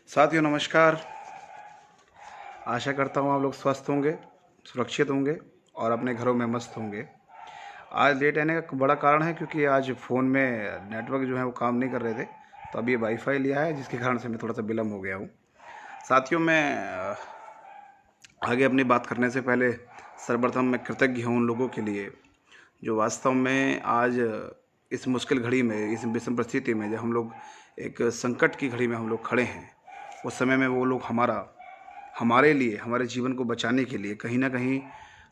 साथियों नमस्कार। आशा करता हूँ आप लोग स्वस्थ होंगे, सुरक्षित होंगे और अपने घरों में मस्त होंगे। आज लेट आने का बड़ा कारण है क्योंकि आज फ़ोन में नेटवर्क जो है वो काम नहीं कर रहे थे, तो अभी वाईफाई लिया है जिसके कारण से मैं थोड़ा सा विलम्ब हो गया हूँ। साथियों मैं आगे अपनी बात करने से पहले सर्वप्रथम मैं कृतज्ञ हूँ उन लोगों के लिए जो वास्तव में आज इस मुश्किल घड़ी में, इस विषम परिस्थिति में, जब हम लोग एक संकट की घड़ी में हम लोग खड़े हैं, उस समय में वो लोग हमारे लिए, हमारे जीवन को बचाने के लिए कहीं ना कहीं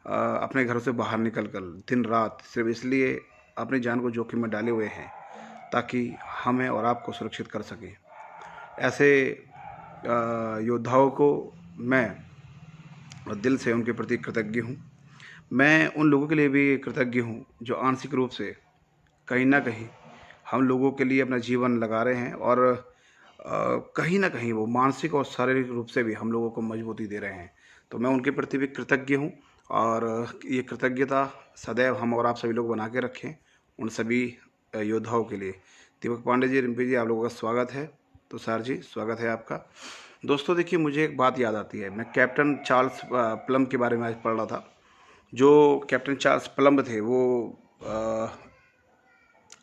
अपने घरों से बाहर निकल कर दिन रात सिर्फ इसलिए अपनी जान को जोखिम में डाले हुए हैं ताकि हमें और आपको सुरक्षित कर सकें। ऐसे योद्धाओं को मैं दिल से उनके प्रति कृतज्ञ हूँ। मैं उन लोगों के लिए भी कृतज्ञ हूँ जो आंशिक रूप से कहीं ना कहीं हम लोगों के लिए अपना जीवन लगा रहे हैं और कहीं ना कहीं वो मानसिक और शारीरिक रूप से भी हम लोगों को मजबूती दे रहे हैं। तो मैं उनके प्रति भी कृतज्ञ हूँ और ये कृतज्ञता सदैव हम और आप सभी लोग बना के रखें उन सभी योद्धाओं के लिए। दीपक पांडे जी, रिम्पी जी, आप लोगों का स्वागत है। तो सर जी, स्वागत है आपका। दोस्तों देखिए, मुझे एक बात याद आती है। मैं कैप्टन चार्ल्स प्लम के बारे में आज पढ़ रहा था। जो कैप्टन चार्ल्स प्लम थे वो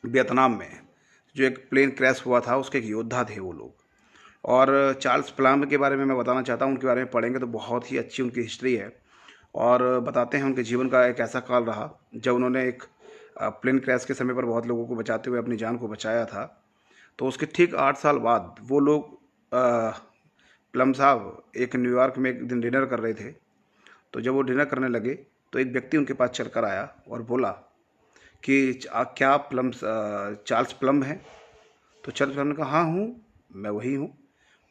वियतनाम में जो एक प्लेन क्रैश हुआ था उसके एक योद्धा थे वो लोग। और चार्ल्स प्लम के बारे में मैं बताना चाहता हूँ। उनके बारे में पढ़ेंगे तो बहुत ही अच्छी उनकी हिस्ट्री है और बताते हैं उनके जीवन का एक ऐसा काल रहा जब उन्होंने एक प्लेन क्रैश के समय पर बहुत लोगों को बचाते हुए अपनी जान को बचाया था। तो उसके ठीक 8 साल बाद वो लोग प्लम साहब एक न्यूयॉर्क में एक दिन डिनर कर रहे थे। तो जब वो डिनर करने लगे तो एक व्यक्ति उनके पास चल कर आया और बोला कि क्या आप चार्ल्स प्लम हैं? तो चार्ल्स प्लम ने कहा, हाँ हूँ, मैं वही हूँ।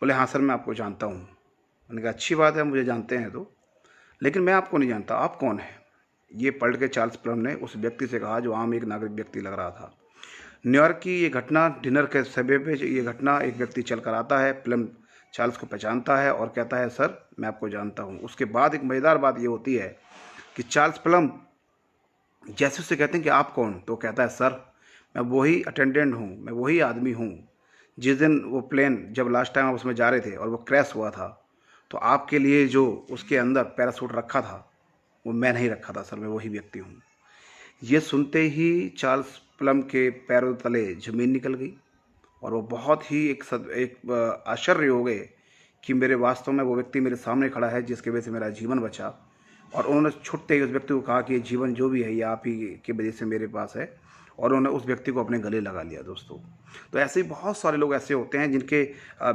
बोले, हाँ सर, मैं आपको जानता हूँ। मैंने कहा, अच्छी बात है, मुझे जानते हैं तो, लेकिन मैं आपको नहीं जानता, आप कौन हैं? ये पढ़ के चार्ल्स प्लम ने उस व्यक्ति से कहा जो आम एक नागरिक व्यक्ति लग रहा था। न्यूयॉर्क की ये घटना, डिनर के समय पे ये घटना, एक व्यक्ति चल कर आता है, प्लम चार्ल्स को पहचानता है और कहता है, सर मैं आपको जानता हूँ। उसके बाद एक मज़ेदार बात ये होती है कि चार्ल्स प्लम जैसे उससे कहते हैं कि आप कौन, तो कहता है, सर मैं वही अटेंडेंट हूँ, मैं वही आदमी हूँ जिस दिन वो प्लेन, जब लास्ट टाइम आप उसमें जा रहे थे और वो क्रैश हुआ था, तो आपके लिए जो उसके अंदर पैरासूट रखा था वो मैं नहीं रखा था सर, मैं वही व्यक्ति हूँ। ये सुनते ही चार्ल्स प्लम के पैरों तले ज़मीन निकल गई और वो बहुत ही एक आश्चर्य हो गए कि मेरे वास्तव में वो व्यक्ति मेरे सामने खड़ा है जिसकी वजह से मेरा जीवन बचा। और उन्होंने छुट्टे ही उस व्यक्ति को कहा कि ये जीवन जो भी है ये आप ही की वजह से मेरे पास है, और उन्होंने उस व्यक्ति को अपने गले लगा लिया। दोस्तों, तो ऐसे ही बहुत सारे लोग ऐसे होते हैं जिनके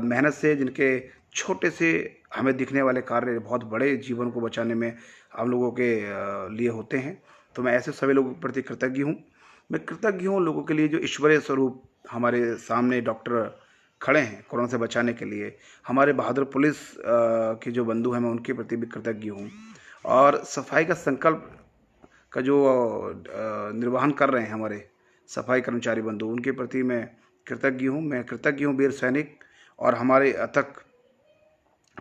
मेहनत से, जिनके छोटे से हमें दिखने वाले कार्य बहुत बड़े जीवन को बचाने में हम लोगों के लिए होते हैं। तो मैं ऐसे सभी लोगों के प्रति कृतज्ञ हूँ। मैं कृतज्ञ हूँ लोगों के लिए जो ईश्वरीय स्वरूप हमारे सामने डॉक्टर खड़े हैं कोरोना से बचाने के लिए। हमारे बहादुर पुलिस के जो बंधु हैं, मैं उनके प्रति भी कृतज्ञ हूँ। और सफाई का संकल्प का जो निर्वहन कर रहे हैं हमारे सफाई कर्मचारी बंधु, उनके प्रति मैं कृतज्ञ हूँ। मैं कृतज्ञ हूँ वीर सैनिक और हमारे अथक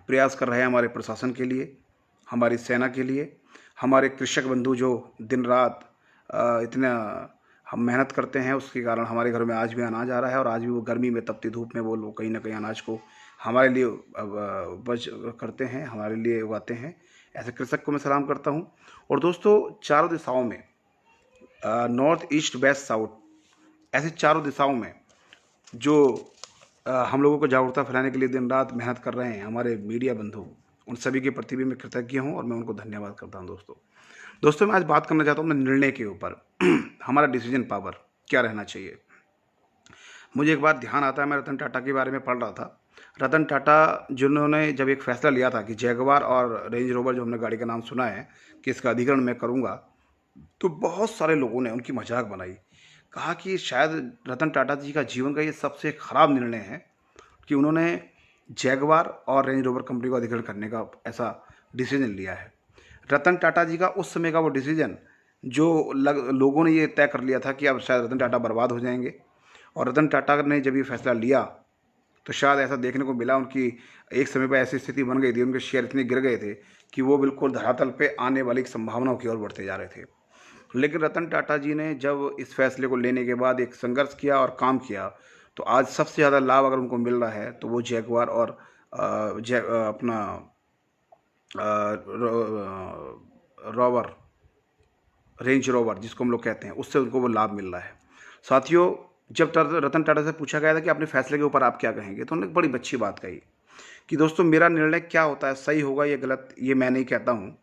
प्रयास कर रहे हैं हमारे प्रशासन के लिए, हमारी सेना के लिए, हमारे कृषक बंधु जो दिन रात इतना हम मेहनत करते हैं, उसके कारण हमारे घरों में आज भी अनाज आ रहा है और आज भी वो गर्मी में, तपती धूप में वो लोग कहीं ना कहीं अनाज को हमारे लिए उपज करते हैं, हमारे लिए उगाते हैं। ऐसे कृषक को मैं सलाम करता हूँ। और दोस्तों, चारों दिशाओं में, नॉर्थ ईस्ट वेस्ट साउथ, ऐसे चारों दिशाओं में जो हम लोगों को जागरूकता फैलाने के लिए दिन रात मेहनत कर रहे हैं हमारे मीडिया बंधु, उन सभी के प्रति भी मैं कृतज्ञ हूँ और मैं उनको धन्यवाद करता हूँ। दोस्तों मैं आज बात करना चाहता हूँ अपने निर्णय के ऊपर। हमारा डिसीजन पावर क्या रहना चाहिए। मुझे एक बार ध्यान आता है, मैं रतन टाटा के बारे में पढ़ रहा था। रतन टाटा जिन्होंने जब एक फैसला लिया था कि जैगवार और रेंज रोवर, जो हमने गाड़ी का नाम सुना है, कि इसका अधिग्रहण मैं करूँगा, तो बहुत सारे लोगों ने उनकी मजाक बनाई। कहा कि शायद रतन टाटा जी का जीवन का ये सबसे खराब निर्णय है कि उन्होंने जैगवार और रेंज रोवर कंपनी को अधिग्रहण करने का ऐसा डिसीजन लिया है। रतन टाटा जी का उस समय का वो डिसीजन जो लोगों ने ये तय कर लिया था कि अब शायद रतन टाटा बर्बाद हो जाएंगे, और रतन टाटा ने जब ये फैसला लिया तो शायद ऐसा देखने को मिला, उनकी एक समय पर ऐसी स्थिति बन गई थी, उनके शेयर इतने गिर गए थे कि वो बिल्कुल धरातल पे आने वाली संभावनाओं की ओर बढ़ते जा रहे थे। लेकिन रतन टाटा जी ने जब इस फैसले को लेने के बाद एक संघर्ष किया और काम किया, तो आज सबसे ज़्यादा लाभ अगर उनको मिल रहा है तो वो जैगवार और अपना रोवर, रेंज रोवर जिसको हम लोग कहते हैं, उससे उनको वो लाभ मिल रहा है। साथियों, जब रतन टाटा से पूछा गया था कि अपने फैसले के ऊपर आप क्या कहेंगे, तो उन्होंने बड़ी अच्छी बात कही कि दोस्तों मेरा निर्णय क्या होता है, सही होगा या गलत, ये मैं नहीं कहता हूँ,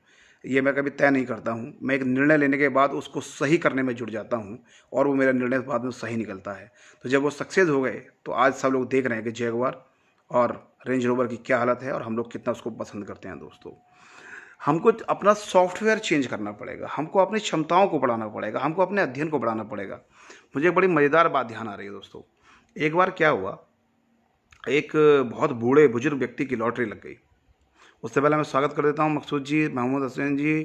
ये मैं कभी तय नहीं करता हूँ। मैं एक निर्णय लेने के बाद उसको सही करने में जुट जाता हूँ और वो मेरा निर्णय बाद में सही निकलता है। तो जब वो सक्सेस हो गए तो आज सब लोग देख रहे हैं कि जैगुआर और रेंज रोवर की क्या हालत है और हम लोग कितना उसको पसंद करते हैं। दोस्तों, हमको अपना सॉफ्टवेयर चेंज करना पड़ेगा, हमको अपनी क्षमताओं को बढ़ाना पड़ेगा, हमको अपने अध्ययन को बढ़ाना पड़ेगा। मुझे एक बड़ी मज़ेदार बात ध्यान आ रही है दोस्तों। एक बार क्या हुआ, एक बहुत बूढ़े बुजुर्ग व्यक्ति की लॉटरी लग गई। उससे पहले मैं स्वागत कर देता हूँ मकसूद जी, महमूद हसैन जी,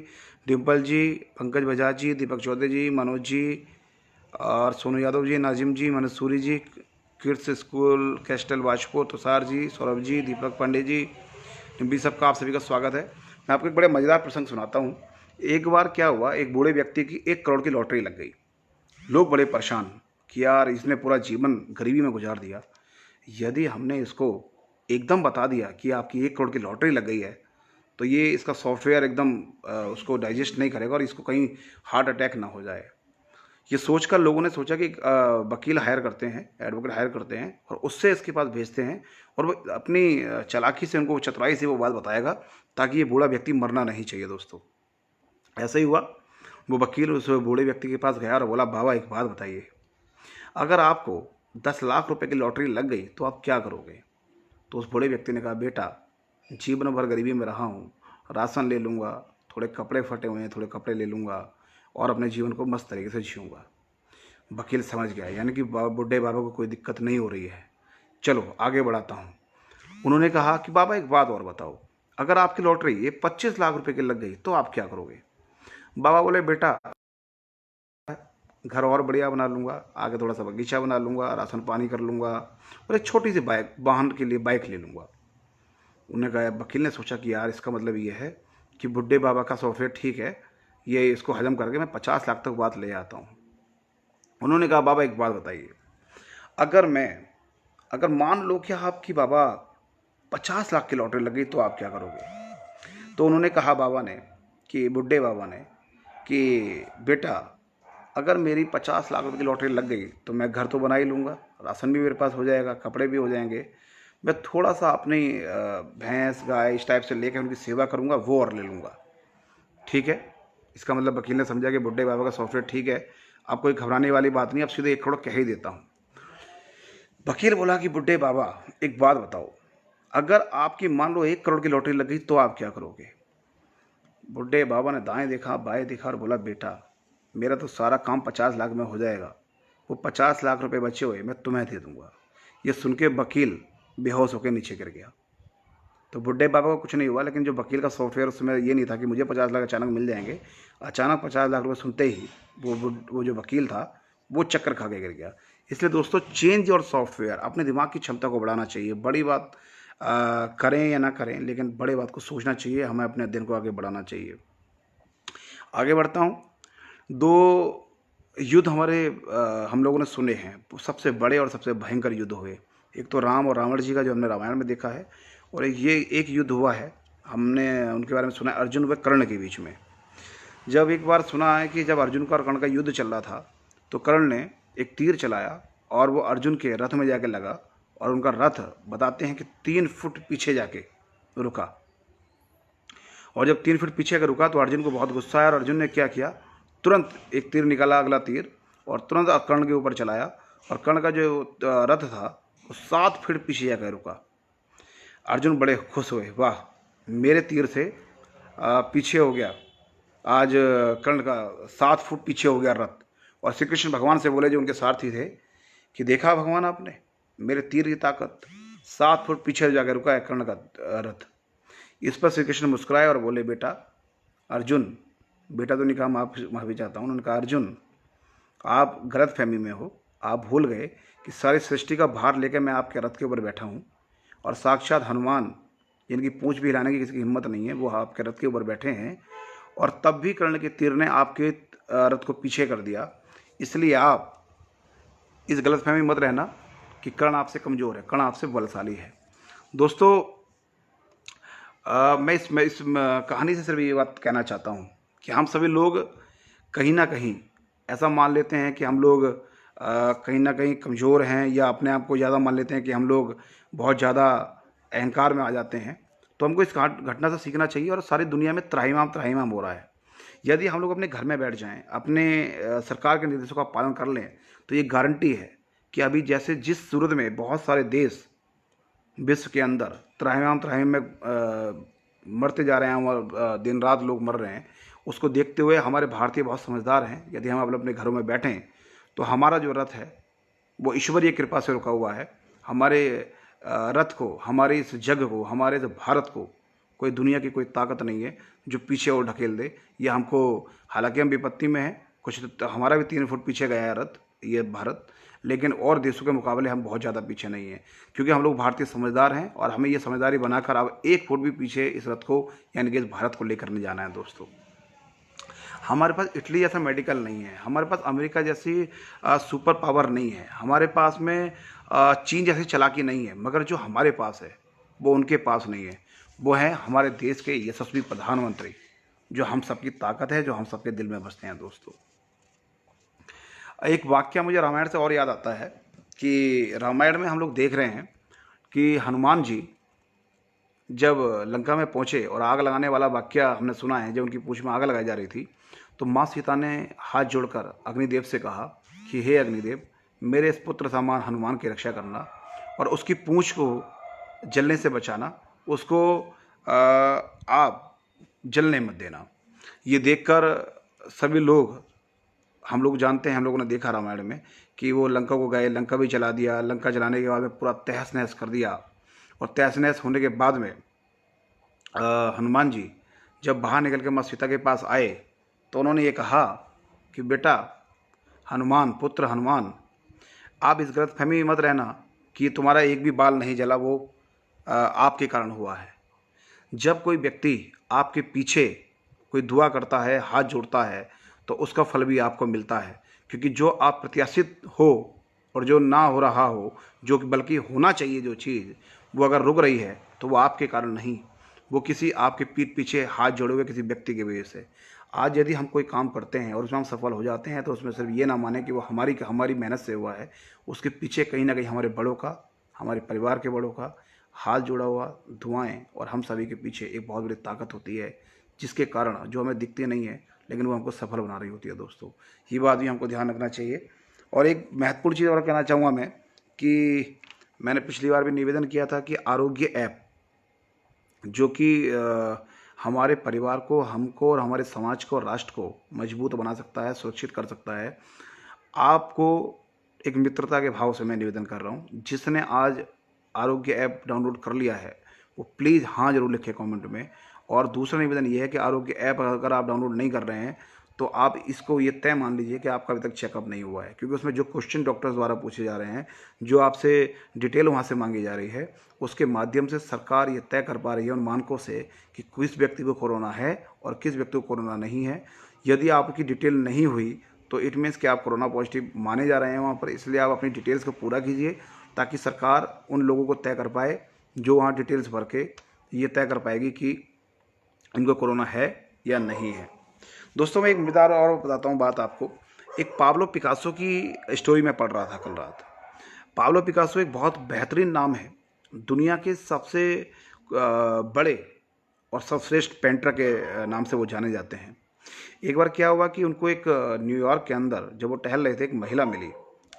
डिम्पल जी, पंकज बजाज जी, दीपक चौधरी जी, मनोज जी और सोनू यादव जी, नाजिम जी, मनसूरी जी, kids school castle वाजपुर, Tushar ji, Saurabh ji, दीपक पांडे जी, भी सबका आप सभी का स्वागत है। मैं आपको एक बड़े मज़ेदार प्रसंग सुनाता हूँ। एक बार क्या हुआ, एक बूढ़े व्यक्ति की 1 करोड़ की लॉटरी लग गई। लोग बड़े परेशान कि यार इसने पूरा जीवन गरीबी में गुजार दिया, यदि हमने इसको एकदम बता दिया कि आपकी 1 करोड़ की लॉटरी लग गई है तो ये इसका सॉफ्टवेयर एकदम उसको डाइजेस्ट नहीं करेगा और इसको कहीं हार्ट अटैक ना हो जाए। ये सोचकर लोगों ने सोचा कि वकील हायर करते हैं, एडवोकेट हायर करते हैं और उससे इसके पास भेजते हैं और वो अपनी चालाकी से उनको, चतुराई से वो बात बताएगा ताकि ये बूढ़ा व्यक्ति मरना नहीं चाहिए। दोस्तों, ऐसा ही हुआ। वो वकील उस बूढ़े व्यक्ति के पास गया और बोला, बाबा एक बात बताइए, अगर आपको 10 लाख रुपए की लॉटरी लग गई तो आप क्या करोगे? तो उस बूढ़े व्यक्ति ने कहा, बेटा जीवन भर गरीबी में रहा हूँ, राशन ले लूँगा, थोड़े कपड़े फटे हुए हैं, थोड़े कपड़े ले लूँगा और अपने जीवन को मस्त तरीके से जीऊँगा। वकील समझ गया, यानी कि बूढ़े बाबा को कोई दिक्कत नहीं हो रही है, चलो आगे बढ़ाता हूँ। उन्होंने कहा कि बाबा एक बात और बताओ, अगर आपकी लॉटरी ये 25 लाख रुपए की लग गई तो आप क्या करोगे? बाबा बोले, बेटा घर और बढ़िया बना लूँगा, आगे थोड़ा सा बगीचा बना लूँगा, राशन पानी कर लूँगा और एक छोटी सी बाइक, वाहन के लिए बाइक ले लूँगा। उन्होंने कहा, वकील ने सोचा कि यार इसका मतलब ये है कि बुढ़े बाबा का सॉफ्टवेयर ठीक है, ये इसको हजम करके मैं 50 लाख तक बात ले आता हूँ। उन्होंने कहा, बाबा एक बात बताइए, अगर मान लो कि आपकी बाबा 50 लाख की लॉटरी लग गई तो आप क्या करोगे? तो उन्होंने कहा बाबा ने, कि बुढ़े बाबा ने, कि बेटा अगर मेरी 50 लाख रुपए की लॉटरी लग गई तो मैं घर तो बना ही लूँगा, राशन भी मेरे पास हो जाएगा, कपड़े भी हो जाएंगे, मैं थोड़ा सा अपनी भैंस गाय इस टाइप से लेकर उनकी सेवा करूँगा, वो और ले लूँगा। ठीक है, इसका मतलब वकील ने समझा कि बुढ़े बाबा का सॉफ्टवेयर ठीक है, आप कोई घबराने वाली बात नहीं, अब सीधे 1 करोड़ कह ही देता हूँ। वकील बोला कि बुढ़े बाबा एक बात बताओ, अगर आपकी मान लो 1 करोड़ की लॉटरी लग गई तो आप क्या करोगे? बुढ़े बाबा ने दाएं देखा बाएं देखा और बोला, बेटा मेरा तो सारा काम 50 लाख में हो जाएगा, वो 50 लाख रुपए बचे हुए मैं तुम्हें दे दूंगा। ये सुन के वकील बेहोश होकर नीचे गिर गया। तो बुढ़े बाबा को कुछ नहीं हुआ, लेकिन जो वकील का सॉफ्टवेयर उसमें ये नहीं था कि मुझे 50 लाख अचानक मिल जाएंगे। अचानक 50 लाख रुपये सुनते ही वो जो वकील था वो चक्कर खा के गिर गया। इसलिए दोस्तों, चेंज और सॉफ्टवेयर, अपने दिमाग की क्षमता को बढ़ाना चाहिए। बड़ी बात करें या ना करें, लेकिन बड़े बात को सोचना चाहिए, हमें अपने अध्ययन को आगे बढ़ाना चाहिए। आगे बढ़ता हूँ। 2 युद्ध हमारे हम लोगों ने सुने हैं, सबसे बड़े और सबसे भयंकर युद्ध हुए। एक तो राम और रावण जी का, जो हमने रामायण में देखा है, और ये एक युद्ध हुआ है, हमने उनके बारे में सुना है, अर्जुन व कर्ण के बीच में। जब एक बार सुना है कि जब अर्जुन का और कर्ण का युद्ध चल रहा था तो कर्ण ने एक तीर चलाया और वो अर्जुन के रथ में जाके लगा और उनका रथ बताते हैं कि 3 फुट पीछे जाके रुका। और जब 3 फुट पीछे रुका तो अर्जुन को बहुत गुस्सा आया और अर्जुन ने क्या किया, तुरंत एक तीर निकाला, अगला तीर, और तुरंत कर्ण के ऊपर चलाया और कर्ण का जो रथ था वो 7 फीट पीछे जाकर रुका। अर्जुन बड़े खुश हुए, वाह मेरे तीर से पीछे हो गया, आज कर्ण का 7 फुट पीछे हो गया रथ। और श्री कृष्ण भगवान से बोले, जो उनके सारथी थे, कि देखा भगवान आपने मेरे तीर की ताकत, 7 फुट पीछे जाकर रुका है कर्ण का रथ। इस पर श्री कृष्ण मुस्कुराए और बोले, बेटा अर्जुन, बेटा तो नहीं कहा, माफी चाहता हूँ। उन्होंने कहा, अर्जुन आप गलत फहमी में हो, आप भूल गए कि सारी सृष्टि का भार लेकर मैं आपके रथ के ऊपर बैठा हूँ और साक्षात हनुमान, जिनकी पूंछ भी हिलाने की किसी की हिम्मत नहीं है, वो आपके रथ के ऊपर बैठे हैं, और तब भी कर्ण के तीर ने आपके रथ को पीछे कर दिया। इसलिए आप इस गलतफहमी मत रहना कि कर्ण आपसे कमज़ोर है, कर्ण आपसे बलशाली है। दोस्तों, मैं इस कहानी से सिर्फ ये बात कहना चाहता हूँ कि हम सभी लोग कहीं ना कहीं ऐसा मान लेते हैं कि हम लोग कहीं ना कहीं कमज़ोर हैं, या अपने आप को ज़्यादा मान लेते हैं कि हम लोग बहुत ज़्यादा अहंकार में आ जाते हैं। तो हमको इस घटना से सीखना चाहिए, और सारी दुनिया में त्राहिमाम त्राहिमाम हो रहा है। यदि हम लोग अपने घर में बैठ जाएं, अपने सरकार के निर्देशों का पालन कर लें, तो ये गारंटी है कि अभी जैसे जिस सूरत में बहुत सारे देश विश्व के अंदर त्राहिमाम त्राहिम में मरते जा रहे हैं, और दिन रात लोग मर रहे हैं, उसको देखते हुए हमारे भारतीय बहुत समझदार हैं। यदि हम अपने घरों में बैठें तो हमारा जो रथ है वो ईश्वरीय कृपा से रुका हुआ है। हमारे रथ को, हमारे इस जग को, हमारे इस भारत को कोई दुनिया की कोई ताकत नहीं है जो पीछे और ढकेल दे। ये हमको, हालांकि हम विपत्ति में हैं, कुछ तो हमारा भी 3 फुट पीछे गया है रथ, ये भारत, लेकिन और देशों के मुकाबले हम बहुत ज़्यादा पीछे नहीं हैं, क्योंकि हम लोग भारतीय समझदार हैं, और हमें ये समझदारी बनाकर अब 1 फुट भी पीछे इस रथ को, यानी कि इस भारत को लेकर नहीं जाना है। दोस्तों, हमारे पास इटली जैसा मेडिकल नहीं है, हमारे पास अमेरिका जैसी सुपर पावर नहीं है, हमारे पास में चीन जैसी चालाकी नहीं है, मगर जो हमारे पास है वो उनके पास नहीं है। वो है हमारे देश के यशस्वी प्रधानमंत्री, जो हम सबकी ताकत है, जो हम सबके दिल में बसते हैं। दोस्तों, एक वाक्य मुझे रामायण से और याद आता है कि रामायण में हम लोग देख रहे हैं कि हनुमान जी जब लंका में पहुंचे और आग लगाने वाला वाक्य हमने सुना है, जब उनकी पूंछ में आग लगाई जा रही थी, तो माँ सीता ने हाथ जोड़कर अग्निदेव से कहा कि हे अग्निदेव, मेरे इस पुत्र समान हनुमान की रक्षा करना, और उसकी पूंछ को जलने से बचाना, उसको आप जलने मत देना। ये देखकर सभी लोग, हम लोग जानते हैं, हम लोगों ने देखा रामायण में कि वो लंका को गए, लंका भी जला दिया। लंका जलाने के बाद में पूरा तहस नहस कर दिया, और तहस नहस होने के बाद में हनुमान जी जब बाहर निकल के माँ सीता के पास आए, तो उन्होंने ये कहा कि बेटा हनुमान, पुत्र हनुमान, आप इस गलतफहमी में मत रहना कि तुम्हारा एक भी बाल नहीं जला, वो आपके कारण हुआ है। जब कोई व्यक्ति आपके पीछे कोई दुआ करता है, हाथ जोड़ता है, तो उसका फल भी आपको मिलता है, क्योंकि जो आप प्रत्याशित हो और जो ना हो रहा हो, जो कि बल्कि होना चाहिए जो चीज़, वो अगर रुक रही है तो वो आपके कारण नहीं, वो किसी आपके पीठ पीछे हाथ जोड़े हुए किसी व्यक्ति की वजह से। आज यदि हम कोई काम करते हैं और उसमें हम सफल हो जाते हैं, तो उसमें सिर्फ ये ना माने कि वो हमारी मेहनत से हुआ है। उसके पीछे कहीं ना कहीं हमारे बड़ों का, हमारे परिवार के बड़ों का हाथ जुड़ा हुआ, दुआएं, और हम सभी के पीछे एक बहुत बड़ी ताकत होती है, जिसके कारण जो हमें दिखती नहीं है लेकिन वो हमको सफल बना रही होती है। दोस्तों, ये बात भी हमको ध्यान रखना चाहिए। और एक महत्वपूर्ण चीज़ और कहना चाहूँगा मैं कि मैंने पिछली बार भी निवेदन किया था कि आरोग्य ऐप, जो कि हमारे परिवार को, हमको और हमारे समाज को, राष्ट्र को मजबूत बना सकता है, सुरक्षित कर सकता है। आपको एक मित्रता के भाव से मैं निवेदन कर रहा हूँ, जिसने आज आरोग्य ऐप डाउनलोड कर लिया है वो प्लीज़ हाँ ज़रूर लिखें कमेंट में। और दूसरा निवेदन ये है कि आरोग्य ऐप अगर आप डाउनलोड नहीं कर रहे हैं, तो आप इसको ये तय मान लीजिए कि आपका अभी तक चेकअप नहीं हुआ है, क्योंकि उसमें जो क्वेश्चन डॉक्टर्स द्वारा पूछे जा रहे हैं, जो आपसे डिटेल वहाँ से मांगी जा रही है, उसके माध्यम से सरकार ये तय कर पा रही है उन मानकों से कि किस व्यक्ति को कोरोना है और किस व्यक्ति को कोरोना नहीं है। यदि आपकी डिटेल नहीं हुई तो इट मीन्स कि आप कोरोना पॉजिटिव माने जा रहे हैं वहाँ पर, इसलिए आप अपनी डिटेल्स को पूरा कीजिए, ताकि सरकार उन लोगों को तय कर पाए जो वहाँ डिटेल्स भर के ये तय कर पाएगी कि इनको कोरोना है या नहीं है। दोस्तों, मैं एक मज़ेदार और बताता हूँ बात आपको। एक पाब्लो पिकासो की स्टोरी में पढ़ रहा था कल रात। पाब्लो पिकासो एक बहुत बेहतरीन नाम है, दुनिया के सबसे बड़े और सर्वश्रेष्ठ पेंटर के नाम से वो जाने जाते हैं। एक बार क्या हुआ कि उनको एक न्यूयॉर्क के अंदर जब वो टहल रहे थे, एक महिला मिली,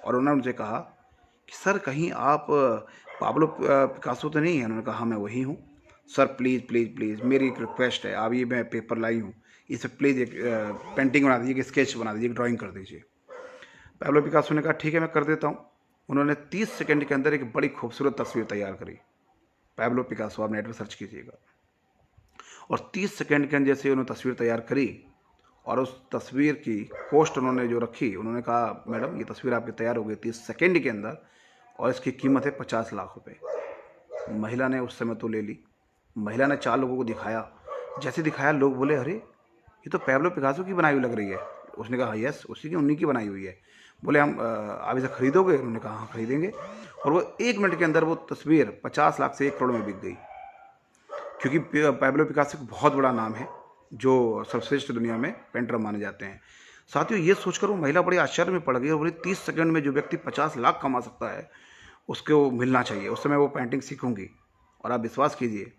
और उन्होंने उनसे कहा कि सर, कहीं आप पाब्लो पिकासो तो नहीं है? उन्होंने कहा हाँ, मैं वही हूँ। सर प्लीज़ प्लीज़ प्लीज़, मेरी एक रिक्वेस्ट है, आप ये मैं पेपर लाई हूँ, इसे प्लीज़ एक पेंटिंग बना दीजिए, एक स्केच बना दीजिए, एक ड्राइंग कर दीजिए। पाब्लो पिकासो ने कहा ठीक है, मैं कर देता हूँ। उन्होंने 30 सेकंड के अंदर एक बड़ी खूबसूरत तस्वीर तैयार करी। पाब्लो पिकासो, आप नेट पर सर्च कीजिएगा। और 30 सेकंड के अंदर जैसे उन्होंने तस्वीर तैयार करी, और उस तस्वीर की पोस्ट उन्होंने जो रखी, उन्होंने कहा मैडम ये तस्वीर आपकी तैयार हो गई 30 सेकंड के अंदर, और इसकी कीमत है 50 लाख रुपए। महिला ने उस समय तो ले ली। महिला ने 4 लोगों को दिखाया। जैसे दिखाया, लोग बोले अरे ये तो पाब्लो पिकासो की बनाई हुई लग रही है। उसने कहा यस, उन्हीं की बनाई हुई है। बोले हम आप इसे खरीदोगे? उन्होंने कहा हाँ खरीदेंगे। और वो 1 मिनट के अंदर वो तस्वीर 50 लाख से 1 करोड़ में बिक गई। क्योंकि पैब्लो पिकासो एक बहुत बड़ा नाम है जो सर्वश्रेष्ठ दुनिया में पेंटर माने जाते हैं। साथियों, ये सोचकर वो महिला बड़ी आश्चर्य में पड़ गई और बोली 30 सेकंड में जो व्यक्ति 50 लाख कमा सकता है उसको मिलना चाहिए, उस समय वो पेंटिंग सीखूंगी। और आप विश्वास कीजिए,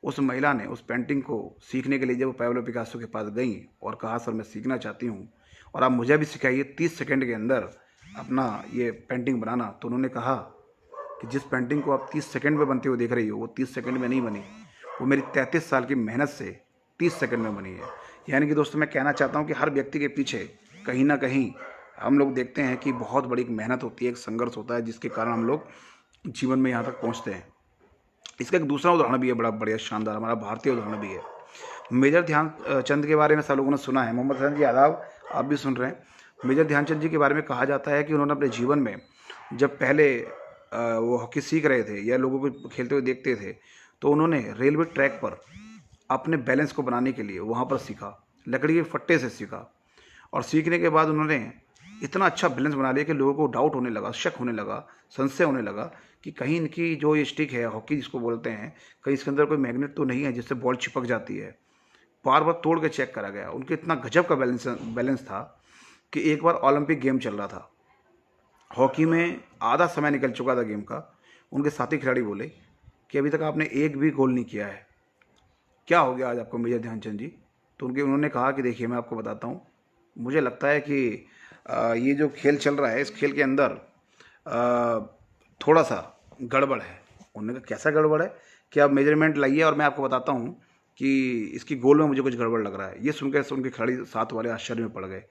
उस महिला ने उस पेंटिंग को सीखने के लिए जब वो पैब्लो पिकासो के पास गई और कहा सर मैं सीखना चाहती हूँ और आप मुझे भी सिखाइए 30 सेकंड के अंदर अपना ये पेंटिंग बनाना, तो उन्होंने कहा कि जिस पेंटिंग को आप 30 सेकंड में बनते हुए देख रही हो वो 30 सेकंड में नहीं बनी, वो मेरी 33 साल की मेहनत से 30 सेकंड में बनी है। यानी कि दोस्तों, मैं कहना चाहता हूँ कि हर व्यक्ति के पीछे कहीं ना कहीं हम लोग देखते हैं कि बहुत बड़ी एक मेहनत होती है, एक संघर्ष होता है, जिसके कारण हम लोग जीवन में यहाँ तक पहुँचते हैं। इसका एक दूसरा उदाहरण भी है, बड़ा बढ़िया शानदार, हमारा भारतीय उदाहरण भी है। मेजर ध्यानचंद के बारे में सब लोगों ने सुना है। मोहम्मद हसन जी आदाब, आप भी सुन रहे हैं। मेजर ध्यानचंद जी के बारे में कहा जाता है कि उन्होंने अपने जीवन में जब पहले वो हॉकी सीख रहे थे या लोगों को खेलते हुए देखते थे, तो उन्होंने रेलवे ट्रैक पर अपने बैलेंस को बनाने के लिए वहाँ पर सीखा, लकड़ी के फट्टे से सीखा। और सीखने के बाद उन्होंने इतना अच्छा बैलेंस बना लिया कि लोगों को डाउट होने लगा, शक होने लगा, संशय होने लगा कि कहीं इनकी जो ये स्टिक है, हॉकी जिसको बोलते हैं, कहीं इसके अंदर कोई मैग्नेट तो नहीं है जिससे बॉल चिपक जाती है। बार बार तोड़ के चेक करा गया। उनके इतना गजब का बैलेंस था कि एक बार ओलंपिक गेम चल रहा था, हॉकी में आधा समय निकल चुका था गेम का। उनके साथी खिलाड़ी बोले कि अभी तक आपने एक भी गोल नहीं किया है, क्या हो गया आज आपको मेजर ध्यानचंद जी? तो उन्होंने कहा कि देखिए मैं आपको बताता हूँ, मुझे लगता है कि ये जो खेल चल रहा है इस खेल के अंदर थोड़ा सा गड़बड़ है। उन्होंने कहा कैसा गड़बड़ है कि आप मेजरमेंट लाइए और मैं आपको बताता हूँ कि इसकी गोल में मुझे कुछ गड़बड़ लग रहा है। ये सुनकर उनके खिलाड़ी साथ वाले आश्चर्य में पड़ गए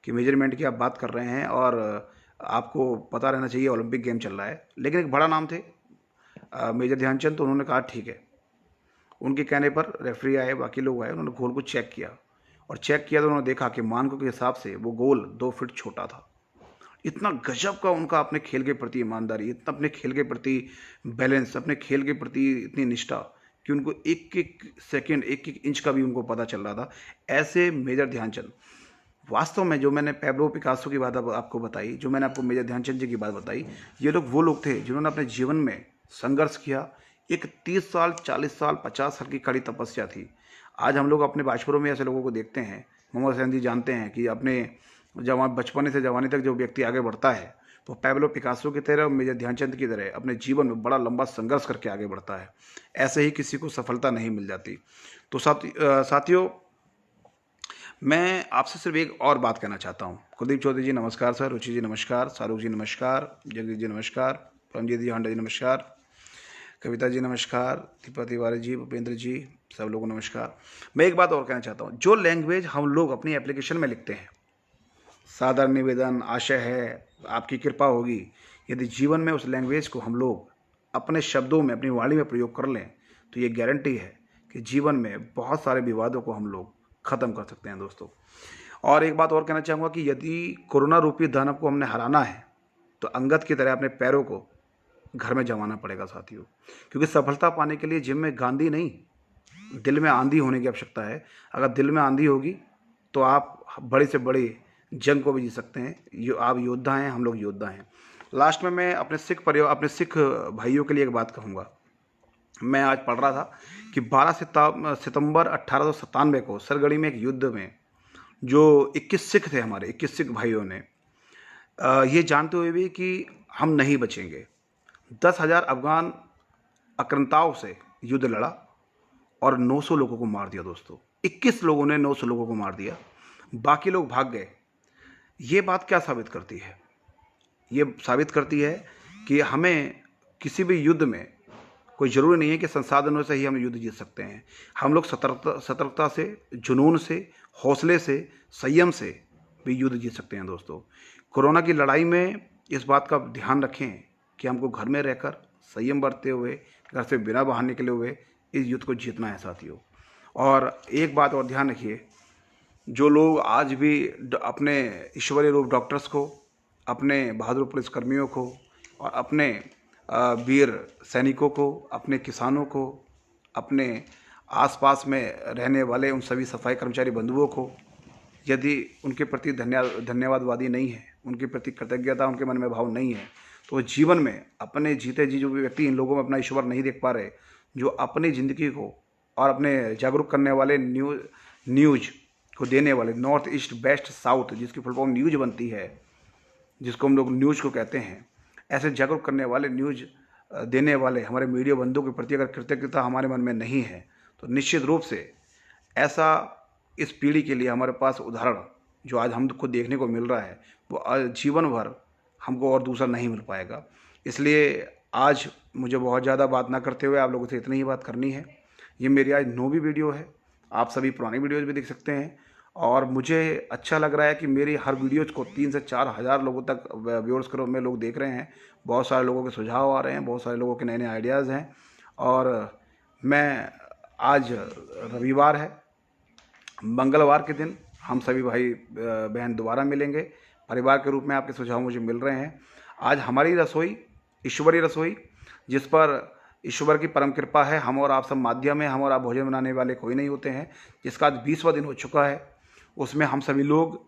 कि मेजरमेंट की आप बात कर रहे हैं और आपको पता रहना चाहिए ओलंपिक गेम चल रहा है। लेकिन एक बड़ा नाम थे मेजर ध्यानचंद, तो उन्होंने कहा ठीक है। उनके कहने पर रेफरी आए, बाकी लोग आए, उन्होंने गोल को चेक किया और चेक किया तो उन्होंने देखा कि मानकों के हिसाब से वो गोल 2 फीट छोटा था। इतना गजब का उनका अपने खेल के प्रति ईमानदारी, इतना अपने खेल के प्रति बैलेंस, अपने खेल के प्रति इतनी निष्ठा कि उनको एक एक सेकंड, एक एक इंच का भी उनको पता चल रहा था। ऐसे मेजर ध्यानचंद वास्तव में, जो मैंने पैब्लो पिकासो की बात आपको बताई, जो मैंने आपको मेजर ध्यानचंद जी की बात बताई, ये लोग वो लोग थे जिन्होंने अपने जीवन में संघर्ष किया। एक 30 साल, 40 साल, 50 साल की कड़ी तपस्या थी। आज हम लोग अपने बाजपुरों में ऐसे लोगों को देखते हैं। मोहम्मद हसन जी जानते हैं कि अपने बचपन से जवानी तक जो व्यक्ति आगे बढ़ता है वो पैब्लो पिकासो की तरह, मेजर ध्यानचंद की तरह अपने जीवन में बड़ा लंबा संघर्ष करके आगे बढ़ता है। ऐसे ही किसी को सफलता नहीं मिल जाती। तो साथियों, मैं आपसे सिर्फ एक और बात कहना चाहता हूँ। कुलदीप चौधरी जी नमस्कार सर, रुचि जी नमस्कार, शाहरुख जी नमस्कार, जगदीश जी नमस्कार, परमजीत जी हांडा जी नमस्कार, कविता जी नमस्कार, दीपा तिवारी जी, भूपेंद्र जी, सब लोगों को नमस्कार। मैं एक बात और कहना चाहता हूँ, जो लैंग्वेज हम लोग अपनी एप्लीकेशन में लिखते हैं, सादर निवेदन, आशय है आपकी कृपा होगी, यदि जीवन में उस लैंग्वेज को हम लोग अपने शब्दों में, अपनी वाणी में प्रयोग कर लें तो ये गारंटी है कि जीवन में बहुत सारे विवादों को हम लोग ख़त्म कर सकते हैं दोस्तों। और एक बात और कहना चाहूँगा कि यदि कोरोना रूपी दानव को हमने हराना है तो अंगद की तरह अपने पैरों को घर में जमाना पड़ेगा साथियों। क्योंकि सफलता पाने के लिए जिम में गांधी नहीं, दिल में आंधी होने की आवश्यकता है। अगर दिल में आंधी होगी तो आप बड़ी से बड़ी जंग को भी जीत सकते हैं। आप योद्धा हैं, हम लोग योद्धा हैं। लास्ट में मैं अपने सिख भाइयों के लिए एक बात कहूँगा। मैं आज पढ़ रहा था कि 12 सितंबर 1897 को सरगढ़ी में एक युद्ध में जो 21 सिख थे, हमारे 21 सिख भाइयों ने ये जानते हुए भी कि हम नहीं बचेंगे, 10,000 अफगान आक्रांताओं से युद्ध लड़ा और 900 लोगों को मार दिया दोस्तों। 21 लोगों ने 900 लोगों को मार दिया, बाकी लोग भाग गए। ये बात क्या साबित करती है? ये साबित करती है कि हमें किसी भी युद्ध में कोई ज़रूरी नहीं है कि संसाधनों से ही हम युद्ध जीत सकते हैं। हम लोग सतर्कता से, जुनून से, हौसले से, संयम से भी युद्ध जीत सकते हैं दोस्तों। कोरोना की लड़ाई में इस बात का ध्यान रखें कि हमको घर में रहकर संयम बरतते हुए, घर से बिना बाहर निकले हुए इस युद्ध को जीतना है साथियों। और एक बात और ध्यान रखिए, जो लोग आज भी अपने ईश्वरीय रूप डॉक्टर्स को, अपने बहादुर पुलिसकर्मियों को और अपने वीर सैनिकों को, अपने किसानों को, अपने आसपास में रहने वाले उन सभी सफाई कर्मचारी बंधुओं को यदि उनके प्रति धन्यवादवादी नहीं है, उनके प्रति कृतज्ञता उनके मन में भाव नहीं है, तो जीवन में अपने जीते जी जो भी व्यक्ति इन लोगों में अपना ईश्वर नहीं देख पा रहे, जो अपनी ज़िंदगी को और अपने जागरूक करने वाले न्यूज़ को देने वाले, नॉर्थ ईस्ट वेस्ट साउथ जिसकी फुल फॉर्म न्यूज़ बनती है, जिसको हम लोग न्यूज़ को कहते हैं, ऐसे जागरूक करने वाले न्यूज़ देने वाले हमारे मीडिया बंधुओं के प्रति अगर कृतज्ञता हमारे मन में नहीं है तो निश्चित रूप से ऐसा इस पीढ़ी के लिए हमारे पास उदाहरण जो आज हमको देखने को मिल रहा है वो जीवन भर हमको और दूसरा नहीं मिल पाएगा। इसलिए आज मुझे बहुत ज़्यादा बात ना करते हुए आप लोगों से इतनी ही बात करनी है। ये मेरी आज 9वीं वीडियो है। आप सभी पुरानी वीडियोज़ भी देख सकते हैं और मुझे अच्छा लग रहा है कि मेरी हर वीडियोज़ को 3 से 4 हज़ार लोगों तक व्यूअर्स के रूप में लोग देख रहे हैं। बहुत सारे लोगों के सुझाव आ रहे हैं, बहुत सारे लोगों के नए-नए आइडियाज़ हैं। और मैं आज रविवार है, मंगलवार के दिन हम सभी भाई बहन दोबारा मिलेंगे। परिवार के रूप में आपके सुझाव मुझे मिल रहे हैं। आज हमारी रसोई ईश्वरीय रसोई, जिस पर ईश्वर की परम कृपा है, हम और आप सब माध्यम है, हम और आप भोजन बनाने वाले कोई नहीं होते हैं, जिसका आज 20वां दिन हो चुका है। उसमें हम सभी लोग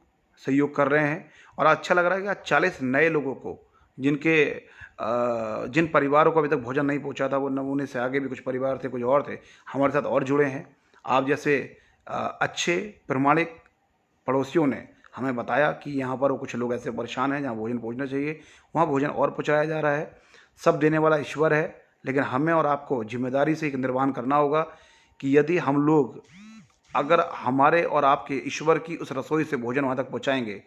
सहयोग कर रहे हैं और अच्छा लग रहा है कि आज 40 नए लोगों को जिन परिवारों को अभी तक भोजन नहीं पहुंचा था, वो नमूने से आगे भी कुछ परिवार थे, कुछ और थे, हमारे साथ और जुड़े हैं। आप जैसे अच्छे प्रामाणिक पड़ोसियों ने हमें बताया कि यहाँ पर वो कुछ लोग ऐसे परेशान हैं जहाँ भोजन पहुँचना चाहिए, वहाँ भोजन और पहुँचाया जा रहा है। सब देने वाला ईश्वर है, लेकिन हमें और आपको जिम्मेदारी से एक निर्वहन करना होगा कि यदि हम लोग अगर हमारे और आपके ईश्वर की उस रसोई से भोजन वहाँ तक पहुँचाएंगे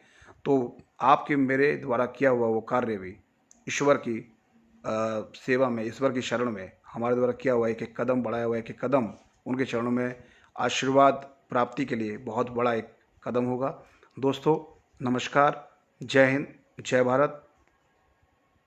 तो आपके मेरे द्वारा किया हुआ वो कार्य भी ईश्वर की सेवा में, ईश्वर की शरण में हमारे द्वारा किया हुआ एक एक कदम, बढ़ाया हुआ एक एक कदम उनके चरणों में आशीर्वाद प्राप्ति के लिए बहुत बड़ा एक कदम होगा। दोस्तों नमस्कार, जय हिंद, जय भारत।